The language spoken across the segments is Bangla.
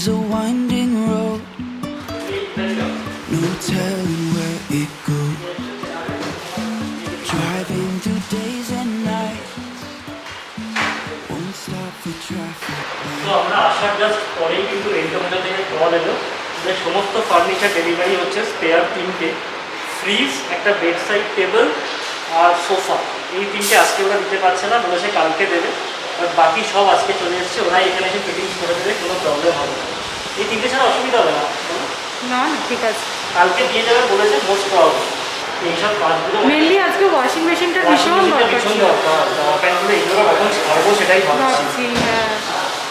is a winding road, no telling where it goes. Driving through days and nights, won't stop for traffic. তো আমরা আসার জাস্ট পরেই কিন্তু রেন্টোমোটা থেকে কল এলো যে সমস্ত ফার্নিচার ডেলিভারি হচ্ছে, স্পেয়ার 3টে, ফ্রিজ, একটা বেড সাইড টেবিল আর সোফা, এই 3টে আজকে ওরা দিতে পারছে না, বলেছে কালকে দেবে। বাট বাকি সব আজকে চলে এসছে, ওরাই এখানে এসে ফিটিংস করে দেবে, কোনো প্রবলেম হবে না। এই 3টে ছাড়া অসুবিধা হবে না? না না ঠিক আছে, কালকে দিয়ে যাবে বলেছে মোস্ট প্রবলেম। এইসব কাজগুলো মেনলি আজকে ওয়াশিং মেশিনটা ভীষণ ভীষণ দরকার, জামা প্যান্টগুলো এইগুলো কখন ছাড়বো সেটাই ভাবছি। ভাবছি। হ্যাঁ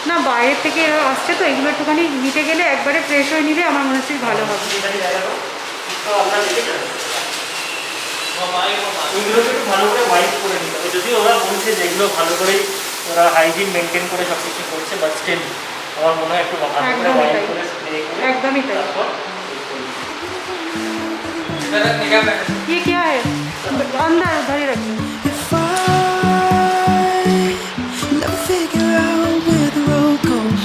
না, বাইরের থেকে এরা আসছে তো, এগুলো একটুখানি নিতে গেলে একবারে ফ্রেশ হয়ে নিলে আমার মনে হচ্ছে ভালো হবে। এইগুলোকে একটু ভালো করে ওয়াইপ করে নিতে হবে, যদিও ওরা বলছে যে এগুলো ভালো করেই ওরা হাইজিন মেনটেন করে সব কিছু করছে, বাট স্টিল আমার মনে হয় একটু ভালো করে ওয়াইপ করে স্প্রে করে একদমই তাই। তারপর ये क्या है अंदर उधर ही रखिए। If I never figure out where the road goes,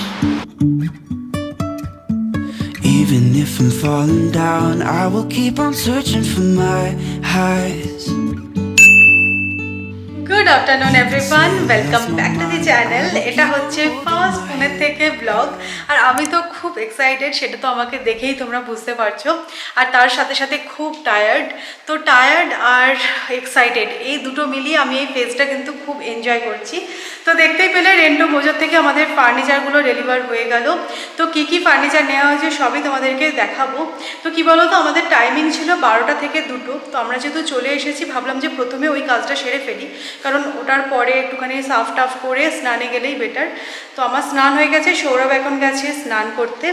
even if I'm falling down, I will keep on searching for my highs. Good afternoon everyone, welcome back to the channel. এটা হচ্ছে ফার্স্ট পুনের থেকে ব্লগ, আর আমি তো খুব এক্সাইটেড, সেটা তো আমাকে দেখেই তোমরা বুঝতে পারছো। আর তার সাথে সাথে খুব টায়ার্ড, তো টায়ার্ড আর এক্সাইটেড এই দুটো মিলিয়ে আমি এই ফেজটা কিন্তু খুব এনজয় করছি। তো দেখতেই পেলে রেন্টো মোজোর থেকে আমাদের ফার্নিচারগুলো ডেলিভার হয়ে গেল। তো কী কী ফার্নিচার নেওয়া হয়েছে সবই তোমাদেরকে দেখাবো। তো কী বলো তো, আমাদের টাইমিং ছিল 12টা থেকে 2টো। তো আমরা যেহেতু চলে এসেছি, ভাবলাম যে প্রথমে ওই কাজটা সেরে ফেলি, কারণ ওটার পরে একটুখানি সাফ টাফ করে স্নানে গেলেই বেটার। তো আমার স্নান হয়ে গেছে, সৌরভ এখন গেছে স্নান করতে।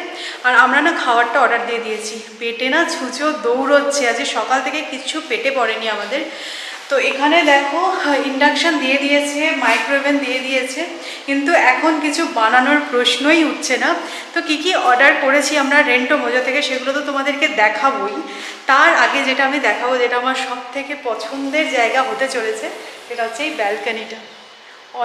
আর আমরা না খাবারটা অর্ডার দিয়ে দিয়েছি, পেটে না ছুঁচো দৌড়চ্ছে, আজ সকাল থেকে কিচ্ছু পেটে পড়েনি আমাদের। তো এখানে দেখো ইন্ডাকশান দিয়ে দিয়েছে, মাইক্রোওভেন দিয়ে দিয়েছে, কিন্তু এখন কিছু বানানোর প্রশ্নই উঠছে না। তো কি কি অর্ডার করেছি আমরা রেন্টো মোজো থেকে সেগুলো তো তোমাদেরকে দেখাবোই। তার আগে যেটা আমি দেখাবো, যেটা আমার সব থেকে পছন্দের জায়গা হতে চলেছে, সেটা হচ্ছে এই ব্যালকনিটা।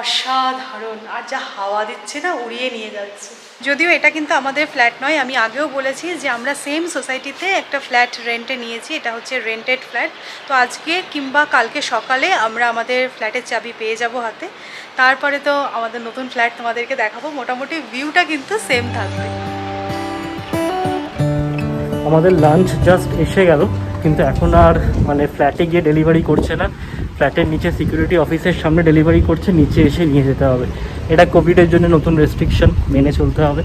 অসাধারণ, আর যা হাওয়া দিচ্ছে না, উড়িয়ে নিয়ে যাচ্ছে। যদিও এটা কিন্তু আমাদের ফ্ল্যাট নয়, আমি আগেও বলেছি যে আমরা সেম সোসাইটিতে একটা ফ্ল্যাট রেন্টে নিয়েছি, এটা হচ্ছে রেন্টেড ফ্ল্যাট। তো আজকে কিংবা কালকে সকালে আমরা আমাদের ফ্ল্যাটের চাবি পেয়ে যাব হাতে, তারপরে তো আমাদের নতুন ফ্ল্যাট তোমাদেরকে দেখাবো। মোটামুটি ভিউটা কিন্তু সেম থাকবে। আমাদের লাঞ্চ জাস্ট এসে গেল, কিন্তু এখন আর মানে ফ্ল্যাটে গিয়ে ডেলিভারি করছে না, ফ্ল্যাটের নিচে সিকিউরিটি অফিসের সামনে ডেলিভারি করছে, নিচে এসে নিয়ে যেতে হবে। এটা কোভিডের জন্য নতুন রেস্ট্রিকশন, মেনে চলতে হবে।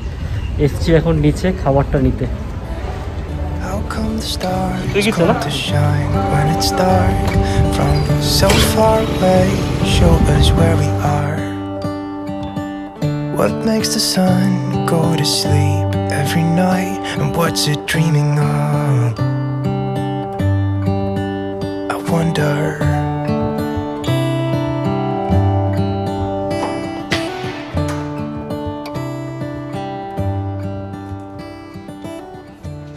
এসছি এখন নিচে খাবারটা নিতে। How come the stars come to shine when it's dark? From so far away, show us where we are. What makes the sun go to sleep every night? And what's it dreaming of? I wonder.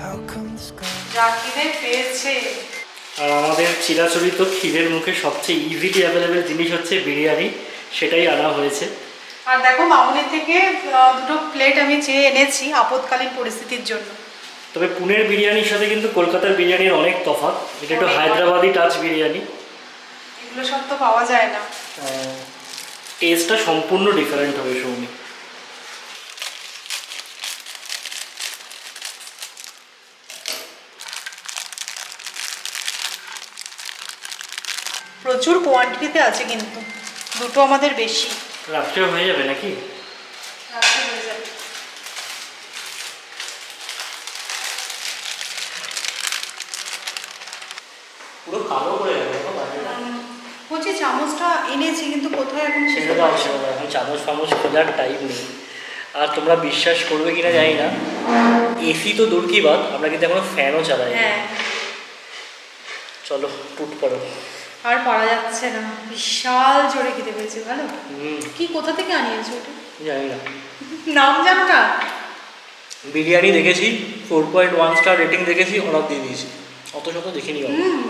How come the sky? রাকিবে পেয়েছে। আর আমাদের চিরাচরিত খিদের মুখে সবচেয়ে ইজিলি অ্যাভেলেবেল জিনিস হচ্ছে বিরিয়ানি, সেটাই আনা হয়েছে। আর দেখো মামুনের থেকে দুটো প্লেট আমি চেয়ে এনেছি আপৎকালীন পরিস্থিতির জন্য। তবে পুনের বিরিয়ানির সাথে কিন্তু কলকাতার বিরিয়ানির অনেক তফাৎ, এটা একটু হায়দ্রাবাদি টাচ বিরিয়ানি, এগুলো সব তো পাওয়া যায় না। টেস্টটা সম্পূর্ণ ডিফারেন্ট হবে সৌমি। প্রচুর কোয়ান্টিটিতে আছে, কিন্তু দুটো আমাদের বেশি। রাত্রে হয়ে যাবে নাকি? রাত্রে হয়ে যাবে। পুরো কালো করে যাবে। বলছি চামচটা এনেছি, কিন্তু কোথায় এখন ছেড়ে দাও ছেড়ে দাও, এখন চামচ ফামচ খোঁজার টাইম নেই। আর তোমরা বিশ্বাস করবে কিনা জানি না, এসি তো দূর কি বাদ, আমরা কিন্তু এখনো ফ্যানও চালাই। হ্যাঁ চলো টুট পড়ো। আর পারা যাচ্ছে না, বিশাল জোরে খিদে পেয়েছে। ভালো কি কোথা থেকে আনিয়েছো ওটা? জানি না, নাম জানো না? বিরিয়ানি দেখেছি 4.1 স্টার রেটিং দেখেছি, অর্ডার দিয়ে দিয়েছি, অত শত দেখিনি।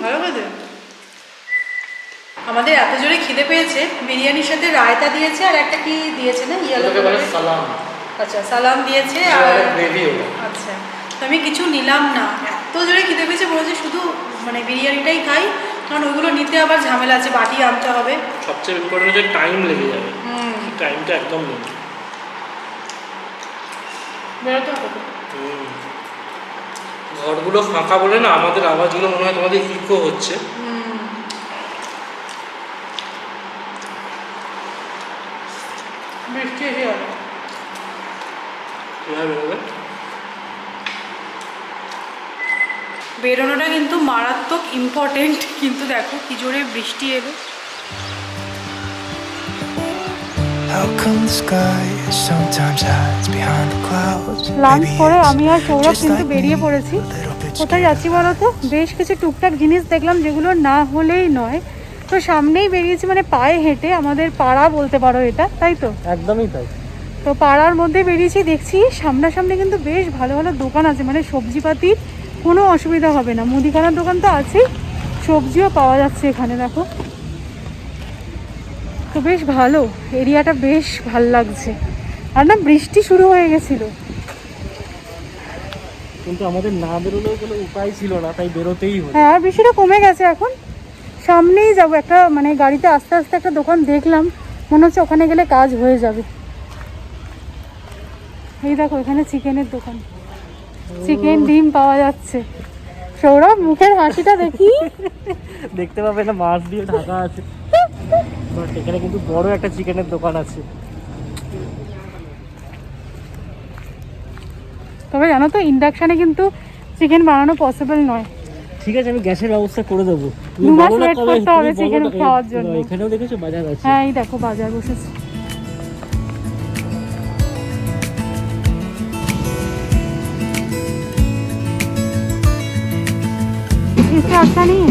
ভালো খেতে। আমাদের এত জোরে খিদে পেয়েছে, বিরিয়ানির সাথে রায়তা দিয়েছে আর একটা কি দিয়েছে না, ইয়েলো সালাম। আচ্ছা সালাম দিয়েছে আর আর গ্রেভি হলো। আচ্ছা তো আমি কিছু নিলাম না, এত জোরে খিদে পেয়েছে বলছে শুধু মানে বিরিয়ানিটাই খাই, কারণ ওইগুলো নিতে আবার ঝামেলা আছে, বাটি আনতে হবে। সবচেয়ে ইম্পর্টেন্ট হচ্ছে টাইম লেগে যাবে, টাইমটা একদম নেই। বেরোতে হবে তো। ঘরগুলো ফাঁকা বলে না আমাদের আওয়াজগুলো মনে হয় তোমাদের ইকো হচ্ছে। বৃষ্টি এসে গেল। কীভাবে বেরোবে? বেরোনোটা কিন্তু মারাত্মক ইম্পর্টেন্ট, কিন্তু দেখো কি জোরে বৃষ্টি এলো। How come the sky sometimes hides behind the clouds? Lunch Maybe করে it's আমি আর সৌরভ just কিন্তু like বেরিয়ে me, পড়েছি। a little bit কোথায় scared. যাচ্ছি বলো তো, বেশ কিছু টুকটাক জিনিস দেখলাম যেগুলো না হলেই নয়, তো সামনেই বেরিয়েছি, মানে পায়ে হেঁটে, আমাদের পাড়া বলতে পারো এটা, তাই তো? একদমই তাই। তো পাড়ার মধ্যে বেরিয়েছি, দেখছি সামনাসামনি কিন্তু বেশ ভালো ভালো দোকান আছে, মানে সবজিপাতির কোনো অসুবিধা হবে না। মুদিখানার দোকান তো আছেই, সবজিও পাওয়া যাচ্ছে এখানে দেখো। তো বেশ ভালো, এরিয়াটা বেশ ভাল লাগছে। আর না বৃষ্টি শুরু হয়ে গেছিলো। কিন্তু আমাদের না বেরোলেও কোনো উপায় ছিল না, তাই বেরোতেই হলো। হ্যাঁ বৃষ্টিটা কমে গেছে এখন, সামনেই যাবো একটা, মানে গাড়িতে আস্তে আস্তে একটা দোকান দেখলাম, মনে হচ্ছে ওখানে গেলে কাজ হয়ে যাবে। এই দেখো এখানে চিকেনের দোকান, চিকেন ডিম পাওয়া যাচ্ছে। সৌরভ মুখের হাসিটা দেখি। দেখতে পাবে না, মাছ দিয়ে ঢাকা আছে, বাট এখানে কিন্তু বড় একটা চিকেনের দোকান আছে। তবে জানো তো ইন্ডাকশানে কিন্তু চিকেন বানানো পসিবল নয়। ঠিক আছে, আমি গ্যাসের ব্যবস্থা করে দেবো। 2 মাস ওয়েট করতে হবে চিকেন খাওয়ার জন্য। এখানেও দেখেছো বাজার আছে। হ্যাঁ এই দেখো বাজার বসেছে। इससे अच्छा नहीं है,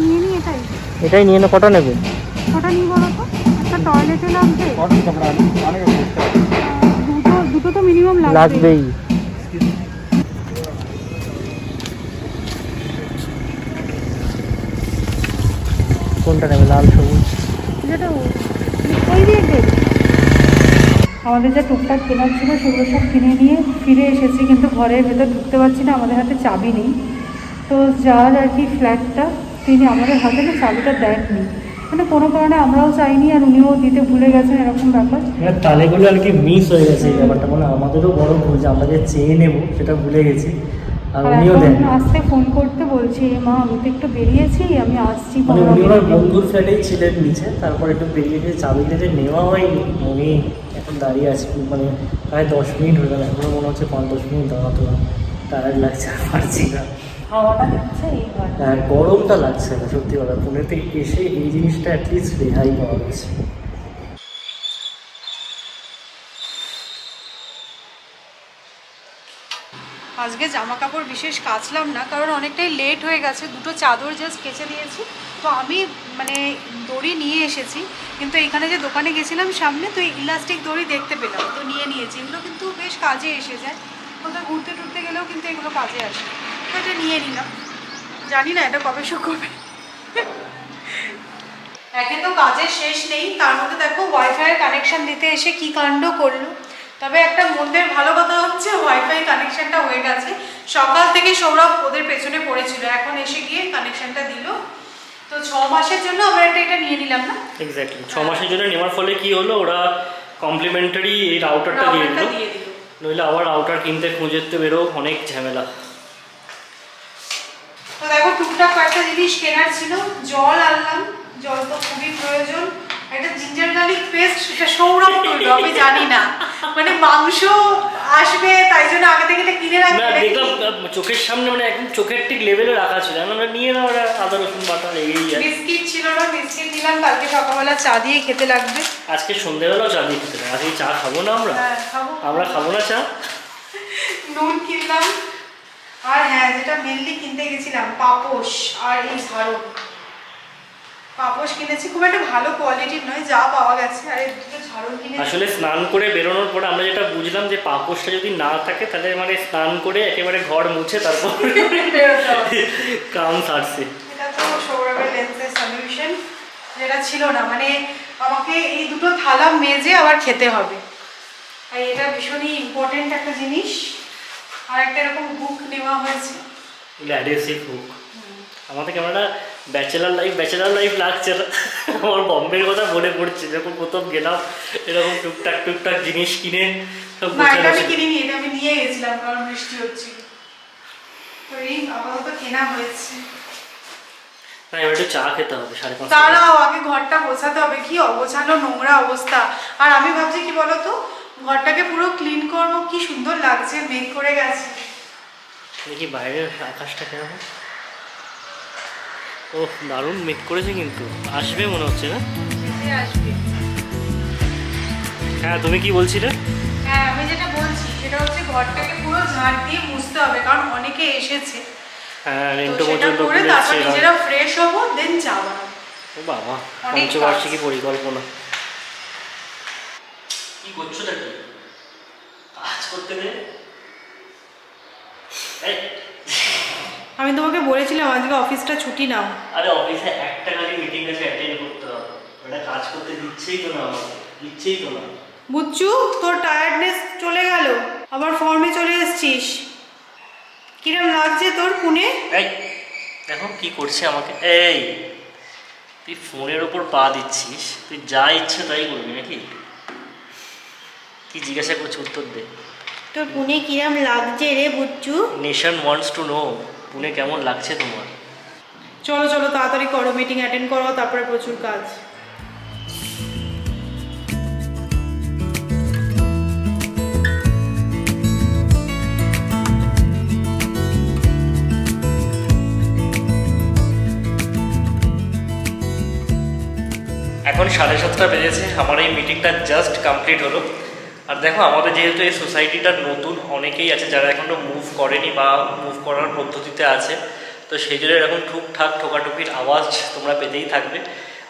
নিয়ে নি এটাই। এটাই নিয়ে না, কটা নেবে? ওটা নিয়ে বলো তো, একটা টয়লেটে লাগবে, দুটো তো মিনিমাম লাগবেই। কোনটা নেবে, লাল সবুজ? যেটা ওই দিয়ে দেবে। আমাদের যা টুকটাক কেনার ছিল সেগুলো সব কিনে নিয়ে ফিরে এসেছি, কিন্তু ঘরের ভেতর ঢুকতে পারছি না, আমাদের হাতে চাবি নেই। তো যার আর কি ফ্ল্যাটটা, তিনি আমাদের হাতে না চাবিটা দেননি, মানে কোনো কারণে আমরাও চাইনি আর উনিও দিতে ভুলে গেছেন, এরকম ব্যাপার। তালেগুলো আর কি মিস হয়ে গেছে এই ব্যাপারটা, মানে আমাদেরও বড় ভুল যে আমরা যে চেয়ে নেবো সেটা ভুলে গেছি, আর আর উনিও দেন। এখন আসতে ফোন করতে বলছি, মা আমি তো একটু বেরিয়েছি, আমি আসছি। মানে উনি ওনার বন্ধুর ফ্ল্যাটেই ছিলেন নিচে, তারপর একটু বেরিয়ে গিয়ে চাবিটা যে নেওয়া হয়নি, উনি এখন দাঁড়িয়ে আছে, মানে প্রায় 10 মিনিট হয়ে গেল, এখনও মনে হচ্ছে 5-10 মিনিট দাঁড়াতে হবে, টায়ার্ড লাগছে, আর পারছি না। হাওয়াটা দিচ্ছে এইবার। আর গরমটা লাগছে না সত্যি কথা, পুনেতে এসে এই জিনিসটা অ্যাটলিস্ট রেহাই পাওয়া গেছে। আজকে জামা কাপড় বিশেষ কাচলাম না, কারণ অনেকটাই লেট হয়ে গেছে, দুটো চাদর জাস্ট কেচে দিয়েছি। তো আমি মানে দড়ি নিয়ে এসেছি, কিন্তু এখানে যে দোকানে গেছিলাম সামনে, তো ইলাস্টিক দড়ি দেখতে পেলাম, তো নিয়ে নিয়েছি। এগুলো কিন্তু বেশ কাজে এসে যায়, কোথাও ঘুরতে টুরতে গেলেও কিন্তু এগুলো কাজে আসে, তো এটা নিয়ে নিলাম। জানি না এটা কবে শুকোবে। একে তো কাজের শেষ নেই, তার মধ্যে দেখো ওয়াইফাইয়ের কানেকশান দিতে এসে কি কাণ্ড করলো। তবে একটা মধ্যে ভালো কথা হচ্ছে ওয়াইফাই কানেকশানটা হয়ে গেছে, সকাল থেকে সৌরভ ওদের পেছনে পড়েছিল, এখন এসে গিয়ে কানেকশানটা দিল। তো 6 মাসের জন্য আমরা এটা নিয়ে নিলাম না। এক্স্যাক্টলি 6 মাসের জন্য নেওয়ার ফলে কি হলো, ওরা কমপ্লিমেন্টারি এই রাউটারটা দিয়ে দিল, নইলে আবার রাউটার কিনতে খুঁজতে বেরো অনেক ঝামেলা। তো দেখো টুকটাক কয়েকটা জিনিস কেনার ছিল, জল আনলাম, জল তো খুবই প্রয়োজন। একটা জিঞ্জার গার্লিক পেস্ট, সেটা সৌরভ করলো, আমি জানি না, মানে মাংস আসবে তাই জন্য আগে থেকে এটা কিনে রাখি। না দেখলাম চোখের সামনে, মানে একদম চোখের ঠিক লেভেলে রাখা ছিল, আমরা নিয়ে না ওরা আদা রসুন বাটা লেগেই যায়। বিস্কিট ছিল না, বিস্কিট দিলাম, কালকে সকালবেলা চা দিয়ে খেতে লাগবে। আজকে সন্ধ্যেবেলাও চা দিয়ে খেতে লাগবে, আজকে চা খাবো না আমরা, হ্যাঁ খাবো। আমরা খাবো না চা। নুন কিনলাম, আর হ্যাঁ যেটা মেনলি কিনতে গেছিলাম পাপোশ আর এই ঝাড়ু। পাপোশ কিনেছি, খুব একটা ভালো কোয়ালিটির নয়, যা পাওয়া গেছে। আর এই দুটো ঝাড়ু কিনেছি। আসলে স্নান করে বেরোনোর পরে আমরা যেটা বুঝলাম যে পাপোশটা যদি না থাকে তাহলে মানে স্নান করে একেবারে ঘর মুছে তারপর কাম সারছে। এটা তো সৌরভের লেন্সের সলিউশন, যেটা ছিল না, মানে আমাকে এই দুটো থালা মেজে আবার খেতে হবে। আর এটা ভীষণই ইম্পর্টেন্ট একটা জিনিস। আর একটা এরকম হুক নেওয়া হয়েছে, অ্যাডহেসিভ হুক। আমাদের কেমন একটা ব্যাচেলার লাইফ লাগছে না। আমার বম্বের কথা মনে পড়ছে, যখন প্রথম গেলাম এরকম টুকটাক জিনিস কিনে সব না এটা আমি কিনিনি, এটা আমি নিয়ে গেছিলাম কারণ বৃষ্টি হচ্ছিল, তো এই আপাতত কেনা হয়েছে। না এবার একটু চা খেতে হবে 5:30। তারাও আগে ঘরটা গোছাতে হবে, কি অগোছালো নোংরা অবস্থা। আর আমি ভাবছি কি বলতো, ঘরটাকে পুরো ক্লিন করব, কি সুন্দর লাগছে, মেঘ করে গেছে। দেখি বাইরের আকাশটা কেমন। ও দারুণ মেঘ করেছে, কিন্তু আসবে মনে হচ্ছে না। আসবে। হ্যাঁ তুমি কি বলছিলে? হ্যাঁ আমি যেটা বলছি সেটা হচ্ছে ঘরটাকে পুরো ঝাড় দিয়ে মুছতে হবে, কারণ অনেকে এসেছে। হ্যাঁ তো রেন্টো সেটা পর্যন্ত করে তারপর নিজেরা ফ্রেশ হবো, দেন যাবো। ও বাবা, অনেক পঞ্চবার্ষিকী পরিকল্পনা। কি করছো নাকি? কাজ করতে দে। আমি তোমাকে বলেছিলাম আজকে অফিসটা ছুটি নাও। আরে অফিসে একটা খালি মিটিং আছে, অ্যাটেন্ড করতে হবে। ওটা কাজ করতে দিচ্ছেই তো না আমাকে, দিচ্ছেই তো না। বুচ্চু তোর টায়ার্ডনেস চলে গেল, আবার ফর্মে চলে এসেছিস। কিরম লাগছে তোর পুনে? এই দেখো কি করছে আমাকে। এই তুই ফোনের ওপর পা দিচ্ছিস, তুই যা ইচ্ছে তাই করবি নাকি? কি জিজ্ঞাসা করছি, উত্তর দে। তোর পুনে কিরম লাগছে রে Bucchu? Nation wants to know, Pune কেমন লাগছে তোমার? চলো চলো তাড়াতাড়ি করো, মিটিং অ্যাটেন্ড করো, তারপরে প্রচুর কাজ। এখন 7:30 বেজেছে, আমার এই মিটিংটা জাস্ট কমপ্লিট হলো। আর দেখো আমাদের যেহেতু এই সোসাইটিটা নতুন, অনেকেই আছে যারা এখনও মুভ করেনি বা মুভ করার পদ্ধতিতে আছে, তো সেই জন্য এরকম ঠুকঠাক ঠোকাঠুকির আওয়াজ তোমরা পেতেই থাকবে।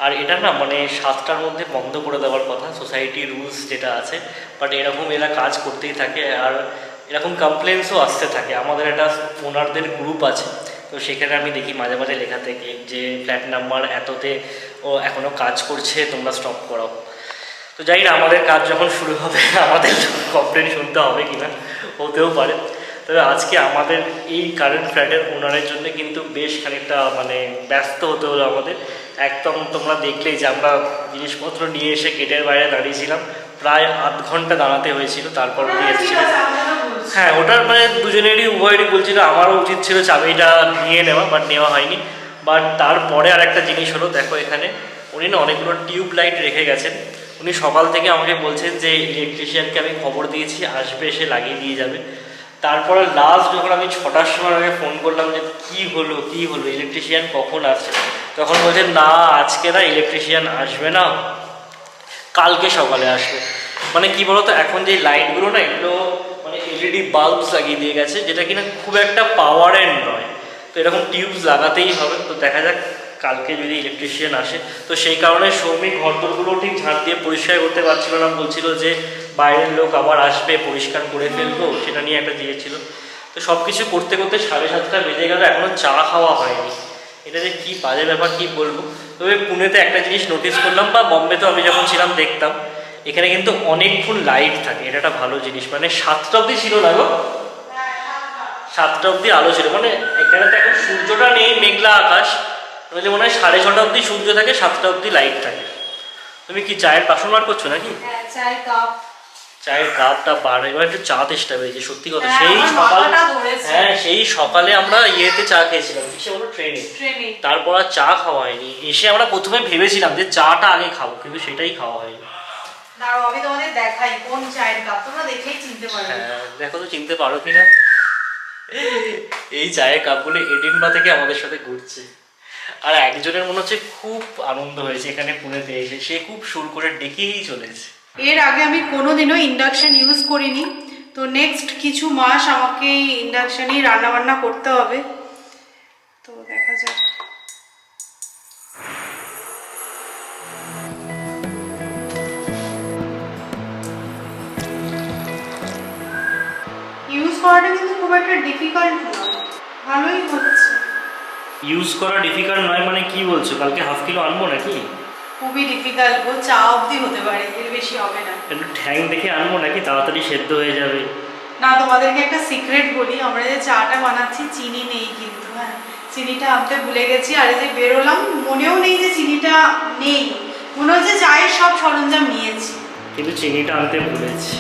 আর এটা না মানে 7টার মধ্যে বন্ধ করে দেওয়ার কথা, সোসাইটি রুলস যেটা আছে, বাট এরকম এরা কাজ করতেই থাকে। আর এরকম কমপ্লেন্সও আসতে থাকে। আমাদের একটা ওনারদের গ্রুপ আছে, তো সেখানে আমি দেখি মাঝে মাঝে লেখা থেকে যে ফ্ল্যাট নাম্বার এততে ও এখনও কাজ করছে, তোমরা স্টপ করাও। তো জানি না আমাদের কাজ যখন শুরু হবে আমাদের কমপ্লেন শুনতে হবে কিনা, হতেও পারে। তবে আজকে আমাদের এই কারেন্ট ফ্ল্যাটের ওনারের জন্য কিন্তু বেশ খানিকটা মানে ব্যস্ত হতে হলো আমাদের। একদম তোমরা দেখলেই যে আমরা জিনিসপত্র নিয়ে এসে গেটের বাইরে দাঁড়িয়েছিলাম, প্রায় 8 ঘন্টা দাঁড়াতে হয়েছিল, তারপর উনি এসেছিলেন। হ্যাঁ ওটার মানে দুজনেরই উভয়েরই বলছিল, আমারও উচিত ছিল চাবিটা নিয়ে নেওয়া, বাট নেওয়া হয়নি। বাট তারপরে আর একটা জিনিস হলো, দেখো এখানে উনি না অনেকগুলো টিউব লাইট রেখে গেছেন। উনি সকাল থেকে আমাকে বলছেন যে ইলেকট্রিশিয়ানকে আমি খবর দিয়েছি, আসবে, এসে লাগিয়ে দিয়ে যাবে। তারপরে লাস্ট যখন আমি 6টার সময় আগে ফোন করলাম যে কী হলো ইলেকট্রিশিয়ান কখন আসছে, তখন বলছেন না আজকে না ইলেকট্রিশিয়ান আসবে না, কালকে সকালে আসবে। মানে কি বলতো, এখন যে লাইটগুলো না এগুলো মানে এলইডি বাল্বস লাগিয়ে দিয়ে গেছে, যেটা কিনা খুব একটা পাওয়ারের নয়, তো এরকম টিউবস লাগাতেই হবে। তো দেখা যাক কালকে যদি ইলেকট্রিশিয়ান আসে। তো সেই কারণে সৌমিক ঘরদোরগুলো ঠিক ঝাঁট দিয়ে পরিষ্কার করতে পারছিল না, বলছিল যে বাইরের লোক আবার আসবে, পরিষ্কার করে ফেলবো, সেটা নিয়ে একটা দিয়েছিল। তো সব কিছু করতে করতে 7:30 বেজে গেল, এখনও চা খাওয়া হয়নি। এটা যে কী বাজে ব্যাপার কী বলবো। তবে পুনেতে একটা জিনিস নোটিস করলাম, বা বম্বেতে আমি যখন ছিলাম দেখতাম, এখানে কিন্তু অনেকক্ষণ লাইট থাকে, এটা একটা ভালো জিনিস। মানে 7টা অবধি ছিল না গো, 7টা অবধি আলো ছিল। মানে এখানে তো এখন সূর্যটা নেই, মেঘলা আকাশ, নইলে মনে হয় 6:30 অবধি সূর্য থাকে, 7টা অবধি লাইট থাকে। তুমি কি চায়ের বাসন বার করছো নাকি? চায়ের কাপটা বার, এবার একটু চা তেষ্টা পেয়েছে সত্যি কথা। সেই সকালে আমরা ইয়েতে চা খেয়েছিলাম, কিসে বলো, ট্রেনে। তারপর আর চা খাওয়া হয়নি। এসে আমরা প্রথমে ভেবেছিলাম যে চাটা আগে খাবো, কিন্তু সেটাই খাওয়া হয়নি। আমি তোমাদের দেখাই কোন চায়ের কাপ, তোমরা দেখেই চিনতে পারবে। হ্যাঁ দেখো তো চিনতে পারো কিনা। এই চায়ের কাপগুলো এডিনবা থেকে আমাদের সাথে ঘুরছে। আর একজনের মনে হচ্ছে খুব আনন্দ হয়েছে এখানে পুনেতে এসে, সে খুব সুর করে ডেকেই চলেছে। এর আগে আমি কোনোদিনও ইন্ডাকশন ইউজ করিনি, তো নেক্সট কিছু মাস আমাকে ইন্ডাকশনই রান্নাবান্না করতে হবে, তো দেখা যাক। ইউজ করাটা কিন্তু খুব একটা ডিফিকাল্ট নয়, ভালোই হচ্ছে। ইউজ করা ডিফিকাল্ট নয় মানে কি বলছো? কালকে ½ কিলো আনবো নাকি? খুবই ডিফিকাল্ট গো, চা অবধি হতে পারে, এর বেশি হবে না। একটু ঠ্যাং দেখে আনবো নাকি তাড়াতাড়ি সেদ্ধ হয়ে যাবে? না, তোমাদেরকে একটা সিক্রেট বলি, আমরা যে চাটা বানাচ্ছি চিনি নেই কিন্তু, হ্যাঁ চিনিটা আনতে ভুলে গেছি। আর এই যে বেরোলাম মনেও নেই যে চিনিটা নেই, মনে হচ্ছে চায়ের সব সরঞ্জাম নিয়েছি কিন্তু চিনিটা আনতে ভুলেছি।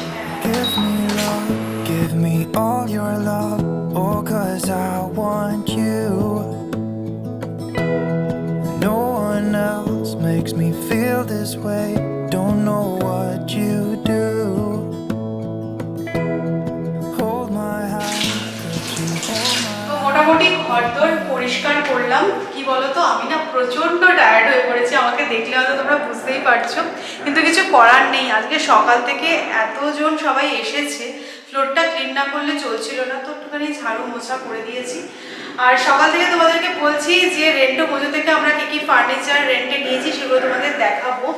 Give me love, give me all your love, oh 'cause I want you. No one else makes me feel this way, don't know what you do. Hold my hand, could you hold my তো মোটামুটি ঘরদোর পরিষ্কার করলাম। কি বলতো, আমি না প্রচণ্ড টায়ার্ড হয়ে পড়েছি, আমাকে দেখলে হয়তো তোমরা বুঝতেই পারছো, কিন্তু কিছু করার নেই। আজকে সকাল থেকে এতজন সবাই এসেছে, ফ্লোরটা ক্লিন না করলে চলছিল না, তো একটুখানি ঝাড়ু মোছা করে দিয়েছি। আর সকাল থেকে তোমাদেরকে বলছি যে রেন্টো পুজো থেকে আমরা কী কী ফার্নিচার রেন্টে নিয়েছি সেগুলো তোমাদের দেখাবো।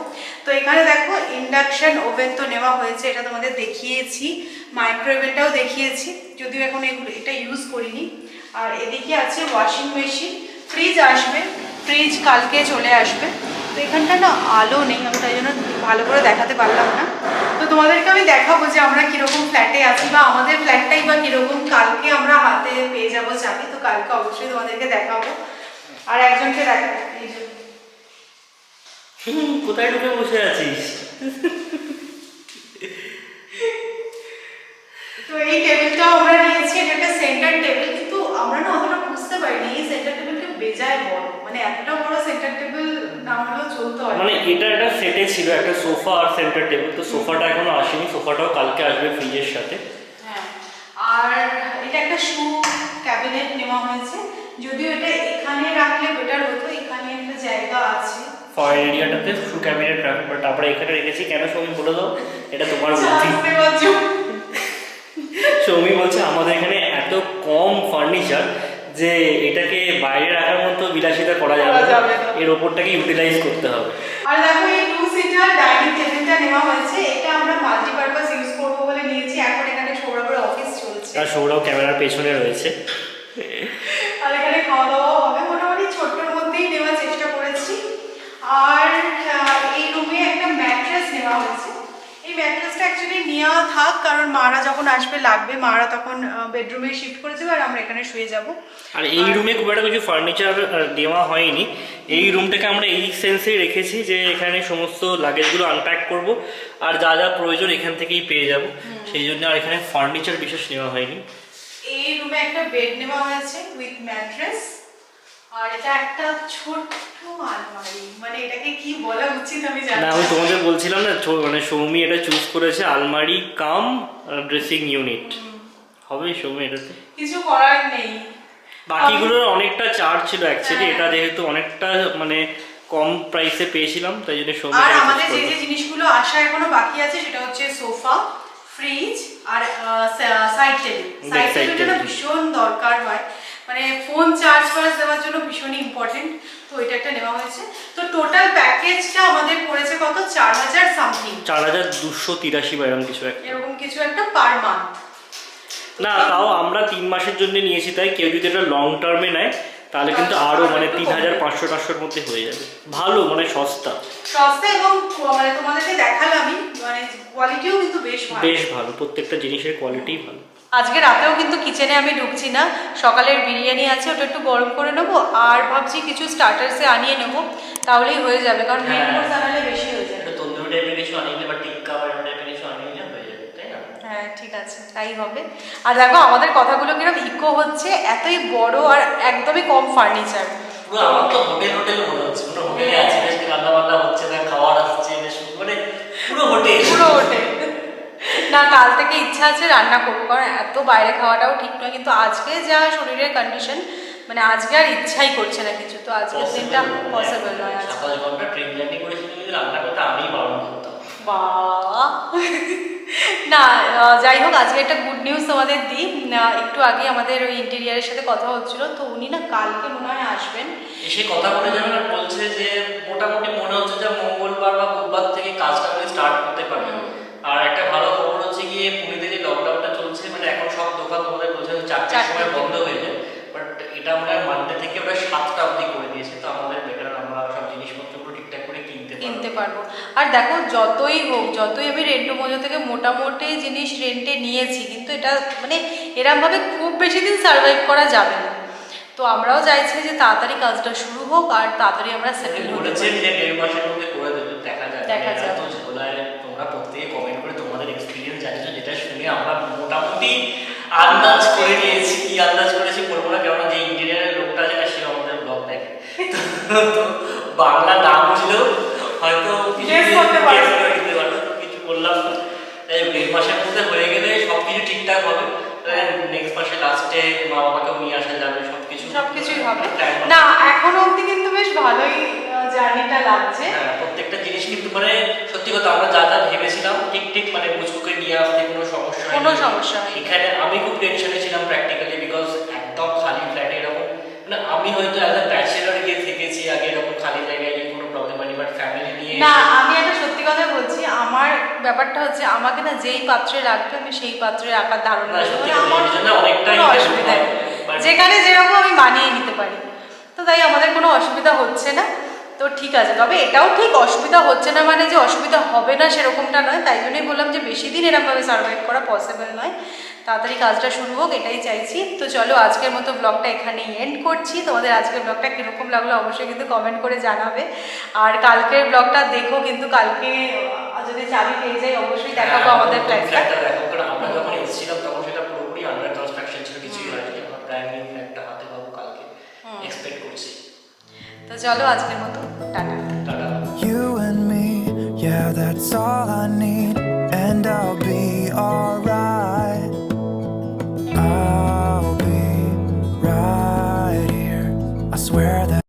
তো এখানে দেখো ইন্ডাকশন ওভেন তো নেওয়া হয়েছে, এটা তোমাদের দেখিয়েছি, মাইক্রোওয়েভটাও দেখিয়েছি, যদিও এখন এটা ইউজ করিনি। আর এদিকে আছে ওয়াশিং মেশিন, ফ্রিজ আসবে, ফ্রিজ কালকে চলে আসবে। তো এখানটা না আলো নেই, আমি তাই জন্য ভালো করে দেখাতে পারলাম না। তো তোমাদেরকে আমি দেখাবো যে আমরা কীরকম ফ্ল্যাটে আছি বা আমাদের ফ্ল্যাটটাই বা কীরকম। কালকে আমরা হাতে পেয়ে যাবো চাবি, তো কালকে অবশ্যই তোমাদেরকে দেখাবো। আর একজনকে দেখাবো, এই যে কোথায় ঢুকে বসে আছিস? তো এই টেবিলটাও আমরা নিয়েছি, এটা একটা সেন্টার টেবিল, কিন্তু আমরা না অতটা বুঝতে পারিনি এই সেন্টার টেবিলটা বেজায় বড়, মানে এতটা বড় সেন্টার টেবিল না হলেও চলতে হয়। মানে এটা একটা সেটে ছিল, একটা সোফা আর সেন্টার টেবিল, তো সোফাটা এখনো আসেনি, সোফাটাও কালকে আসবে ফ্রিজের সাথে। হ্যাঁ, আর এটা একটা শু ক্যাবিনেট নেওয়া হয়েছে, যদিও এটা এখানে রাখলে বেটার হতো, এখানে একটা জায়গা আছে ফয়েল এরিয়াটাতে শু ক্যাবিনেট রাখবো, বাট আমরা এখানে রেখেছি কেন সৌমি বলে দাও, এটা তোমার বুদ্ধি। সৌমি বলছে আমাদের এখানে এত কম ফার্নিচার যে এটাকে বাইরে রাখার মতো বিলাসিতা করা যাবে না, এর ওপরটাকে ইউটিলাইজ করতে হবে। আর দেখো এই 2 সিটার ডাইনিং টেবিলটা নেওয়া হয়েছে, এটা আমরা মাল্টিপারপাস ইউজ করব বলে নিয়েছি। এখন এখানে সৌরভের অফিস চলছে আর সৌরভ ক্যামেরার পেছনে রয়েছে, আর এখানে খাওয়া দাওয়া হবে। মোটামুটি ছোট্টর মধ্যেই নেওয়ার চেষ্টা করেছি। আর এই রুমে একটা ম্যাট্রেস নেওয়া হয়েছে, এই ম্যাট্রেসটা অ্যাকচুয়ালি নেওয়া থাক, কারণ মারা যখন আসবে লাগবে, মারা তখন বেডরুমে শিফট করে যাবে আর আমরা এখানে শুয়ে যাব। আর এই রুমে খুব একটা কিছু ফার্নিচার দেওয়া হয়নি, এই রুমটাকে আমরা এই সেন্সেই রেখেছি যে এখানে সমস্ত লাগেজগুলো আনপ্যাক করব আর যা যা প্রয়োজন এখান থেকেই পেয়ে যাব, সেই জন্য আর এখানে ফার্নিচার বিশেষ নেওয়া হয়নি। এই রুমে একটা বেড নেওয়া হয়েছে উইথ ম্যাট্রেস, আর এটা একটা ছোট্ট আলমারি, মানে এটাকে কি বলা উচিত আমি জানি না, আমি তোমাদের বলছিলাম না, মানে সৌমি এটা চুজ করেছে আলমারি কাম ড্রেসিং ইউনিট হবে সৌমি, এটাতে কিছু করার নেই। বাকিগুলোর অনেকটা চার্জ ছিল অ্যাকচুয়ালি, এটা যেহেতু অনেকটা মানে কম প্রাইসে পেয়েছিলাম তাই জন্য সৌমি। আর আমাদের যে যে জিনিসগুলো আসা এখনো বাকি আছে সেটা হচ্ছে সোফা, ফ্রিজ আর সাইড টেবিল। সাইড টেবিলটা ভীষণ দরকার হয়, মানে ফোন চার্জ দেওয়ার জন্য ভীষণই ইম্পর্টেন্ট, তো এটা একটা নেওয়া হয়েছে। তো টোটাল প্যাকেজটা আমাদের পড়েছে কত, 4000 সামথিং, 4283 বা এরকম কিছু একটা পার মান্থ। না, তাও আমরা 3 মাসের জন্য নিয়েছি, তাই কেউ যদি এটা লং টার্মে নেয় তাহলে কিন্তু আরো মানে 3500-400 মধ্যে হয়ে যাবে, ভালো মানে সস্তা এবং মানে তোমাদেরকে দেখালামই, মানে কোয়ালিটিও কিন্তু বেশ ভালো, প্রত্যেকটা জিনিসের কোয়ালিটি ভালো। আজকে রাতেও কিন্তু কিচেনে আমি ঢুকছি না, সকালের বিরিয়ানি আছে ওটা একটু গরম করে নেবো, আর ভাবছি কিছু স্টার্টার্সে আনিয়ে নেবো, তাহলেই হয়ে যাবে, কারণ মেন কোর্স আনালে বেশি হয়ে যাবে। তন্দুরি টাইপের কিছু আনিয়ে বা টিক্কা বা এরকম টাইপের কিছু আনিয়ে হয়ে যাবে, তাই না? হ্যাঁ ঠিক আছে, তাই হবে। আর দেখো আমাদের কথাগুলো কিরকম ইকো হচ্ছে, এতই বড় আর একদমই কম ফার্নিচার, পুরো আমার তো হোটেল মনে হচ্ছে, পুরো হোটেলে আছে, বেশ রান্না বান্না হচ্ছে, না খাওয়ার আসছে, বেশ মানে পুরো হোটেল। না, কাল থেকে ইচ্ছা আছে রান্না করবো, কারণ এত বাইরে খাওয়াটাও ঠিক নয়, কিন্তু আজকে যা শরীরের কন্ডিশন, মানে আজকে আর ইচ্ছাই করছে না কিছু, তো আজকের দিনটা পসিবল নয়। 7 ঘন্টা ট্রেন জার্নি করেছি, যদি রান্না করতে আমি বারণ করতাম। বাহ, না যাই হোক, আজকে একটা গুড নিউজ তোমাদের দিই। একটু আগে আমাদের ওই ইন্টেরিয়ারের সাথে কথা হচ্ছিল, তো উনি না কালকে মনে হয় আসবেন, এসে কথা বলে যাবেন আর বলছে যে মোটামুটি মনে হচ্ছে যে মঙ্গলবার বা বুধবার থেকে কাজটা স্টার্ট করতে পারবেন। আর একটা ভালো খবর হচ্ছে গিয়ে পুরীতে যে লকডাউনটা চলছে, মানে এখন সব দোকান তোমাদের বলছে 4টার সময় বন্ধ হয়ে যায়, বাট এটা আমরা মানডে থেকে ওরা 7টা অবধি করে দিয়েছে, তো আমাদের বেটার আমরা সব জিনিসপত্রগুলো ঠিকঠাক করে কিনতে পারবো। আর দেখো যতই হোক, যতই আমি রেন্টো মোজো থেকে মোটামুটি জিনিস রেন্টে নিয়েছি, কিন্তু এটা মানে এরমভাবে খুব বেশি দিন সার্ভাইভ করা যাবে না। তো আমরাও চাইছি যে তাড়াতাড়ি কাজটা শুরু হোক আর তাড়াতাড়ি আমরা সেটেল হতে বলেছেন পারি। যে 1.5 মাসের মধ্যে করে দেবে, দেখা যাক। দেখা যাক। তো ঝোলায় তোমরা প্রত্যেকে কমেন্ট করে তোমাদের এক্সপিরিয়েন্স জানিয়েছো, যেটা শুনে আমরা মোটামুটি আন্দাজ করে নিয়েছি। কি আন্দাজ করেছি বলবো না, কেননা যে ইঞ্জিনিয়ারের লোকটা আছে না, সে আমাদের ব্লগ দেখে। তো বাংলা না বুঝলেও হয়তো কিছু Guess করতে পারবে। guess করে নিতে পারবে, তো কিছু বললাম না। তাই 1.5 মাসের মধ্যে হয়ে গেলে সবকিছু ঠিকঠাক হবে। নেক্সট মাসে লাস্টে মা বাবাকেও নিয়ে আসা যাবে, সবকিছুই হবে। না এখনো অবধি কিন্তু বেশ ভালোই জার্নিটা লাগছে। হ্যাঁ, প্রত্যেকটা জিনিস কিন্তু মানে সত্যি কথা, আমরা যা যা ভেবেছিলাম ঠিক ঠিক মানে মুচকুকে নিয়ে আসতে কোনো সমস্যা হয়নি। কোনো সমস্যা হয়নি। এখানে আমি খুব টেনশনে ছিলাম প্র্যাকটিক্যালি, বিকজ একদম খালি ফ্ল্যাটে এরকম মানে আমি হয়তো অ্যাজ আ ব্যাচেলর গিয়ে থেকেছি আগে, এরকম খালি জায়গায় গিয়ে কোনো প্রবলেম হয়নি, বাট ফ্যামিলি নিয়ে না আমি একটা সত্যি কথা বলছি, আমার ব্যাপারটা হচ্ছে আমাকে না যেই পাত্রে রাখবে আমি সেই পাত্রে রাখার ধারণা না, করবো। সত্যি মানে আমার এই জন্য অনেকটাই কোনো অসুবিধা নেই, but- যেখানে যেরকম আমি মানিয়ে নিতে পারি। তো তাই আমাদের কোনো অসুবিধা হচ্ছে না। তো ঠিক আছে, তবে এটাও ঠিক অসুবিধা হচ্ছে না মানে যে অসুবিধা হবে না সেরকমটা নয়। তাই জন্যই বললাম যে বেশি দিন এরকমভাবে সার্ভাইভ করা পসিবল নয়, তাড়াতাড়ি কাজটা শুরু হোক এটাই চাইছি। তো চলো আজকের মতো ব্লগটা এখানেই এন্ড করছি। তোমাদের আজকের ব্লগটা কীরকম লাগলো অবশ্যই কিন্তু কমেন্ট করে জানাবে। আর কালকের ব্লগটা দেখো, কিন্তু কালকে যদি চাবি পেয়ে যাই অবশ্যই দেখাবো আমাদের ফ্ল্যাটটা। দেখো, কারণ আমরা যখন এসেছিলাম তখন সেটা পুরোপুরি আন্ডার কনস্ট্রাকশন ছিল, কিছুই হয়নি। আমরা ব্র্যান্ড নিউ ফ্ল্যাটটা হাতে পাবো কালকে, এক্সপেক্ট করছি। তো চলো আজকের মতো tata. Tata. You and me, yeah, that's all I need, and I'll be alright. I'll be right here. I swear that.